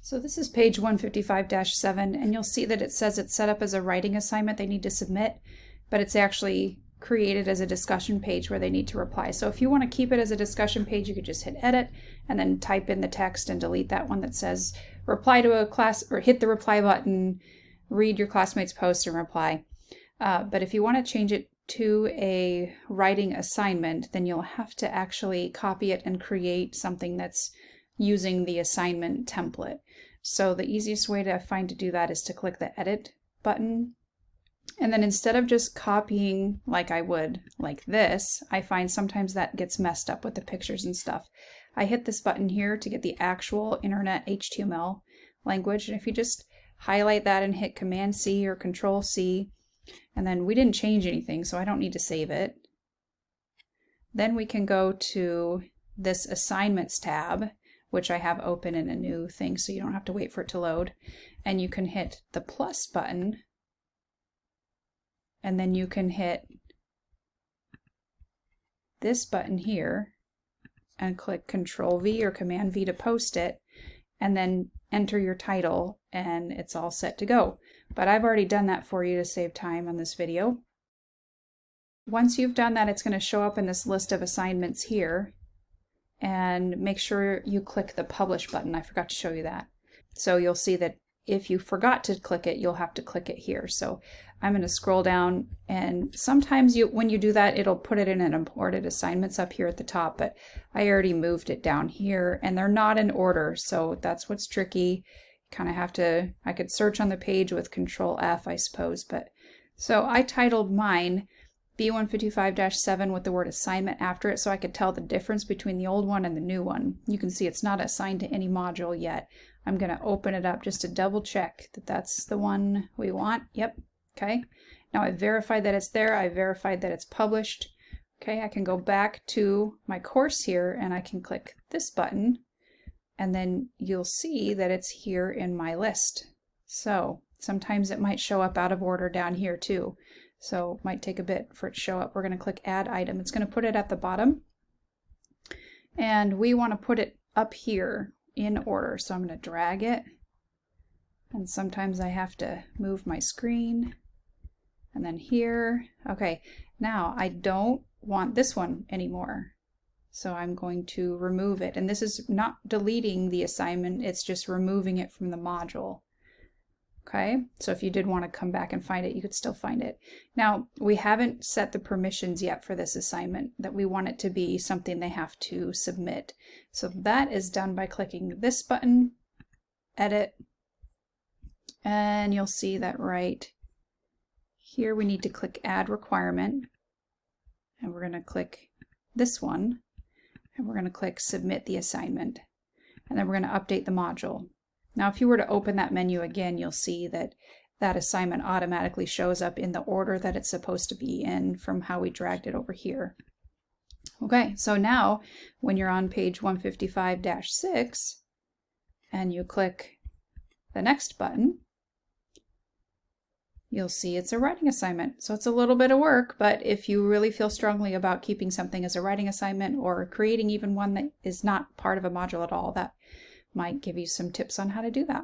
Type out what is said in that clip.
So this is page 155-7, and you'll see that it says it's set up as a writing assignment they need to submit, but it's actually created as a discussion page where they need to reply. So if you want to keep it as a discussion page, you could just hit edit and then type in the text and delete that one that says reply to a class, or hit the reply button, read your classmate's post and reply. But if you want to change it to a writing assignment, then you'll have to actually copy it and create something that's using the assignment template. So the easiest way to find to do that is to click the edit button. And then instead of just copying like I would like this, I find sometimes that gets messed up with the pictures and stuff. I hit this button here to get the actual internet HTML language. And if you just highlight that and hit Command C or Control C, and then we didn't change anything, so I don't need to save it. Then we can go to this Assignments tab, which I have open in a new thing, so you don't have to wait for it to load. And you can hit the plus button, and then you can hit this button here and click Control V or Command V to post it, and then enter your title, and it's all set to go. But I've already done that for you to save time on this video. Once you've done that, it's going to show up in this list of assignments here, and make sure you click the Publish button. I forgot to show you that. So you'll see that if you forgot to click it, you'll have to click it here. So I'm going to scroll down, and sometimes when you do that, it'll put it in an imported assignments up here at the top, but I already moved it down here, and they're not in order, so that's what's tricky. Kind of have to, I could search on the page with Control F, I suppose, but so I titled mine B155-7 with the word assignment after it so I could tell the difference between the old one and the new one. You can see it's not assigned to any module yet. I'm going to open it up just to double check that that's the one we want. Yep. Okay. Now I've verified that it's there. I verified that it's published. Okay. I can go back to my course here and I can click this button, and then you'll see that it's here in my list. So sometimes it might show up out of order down here too. So it might take a bit for it to show up. We're going to click Add Item. It's going to put it at the bottom. And we want to put it up here in order. So I'm going to drag it. And sometimes I have to move my screen. And then here. Okay, now I don't want this one anymore. So I'm going to remove it. And this is not deleting the assignment. It's just removing it from the module. Okay, so if you did want to come back and find it, you could still find it. Now, we haven't set the permissions yet for this assignment, that we want it to be something they have to submit. So that is done by clicking this button, Edit, and you'll see that right here we need to click Add Requirement, and we're going to click this one, and we're going to click Submit the Assignment, and then we're going to update the module. Now, if you were to open that menu again, you'll see that that assignment automatically shows up in the order that it's supposed to be in from how we dragged it over here. Okay, so now when you're on page 155-6 and you click the next button, you'll see it's a writing assignment. So it's a little bit of work, but if you really feel strongly about keeping something as a writing assignment or creating even one that is not part of a module at all, that might give you some tips on how to do that.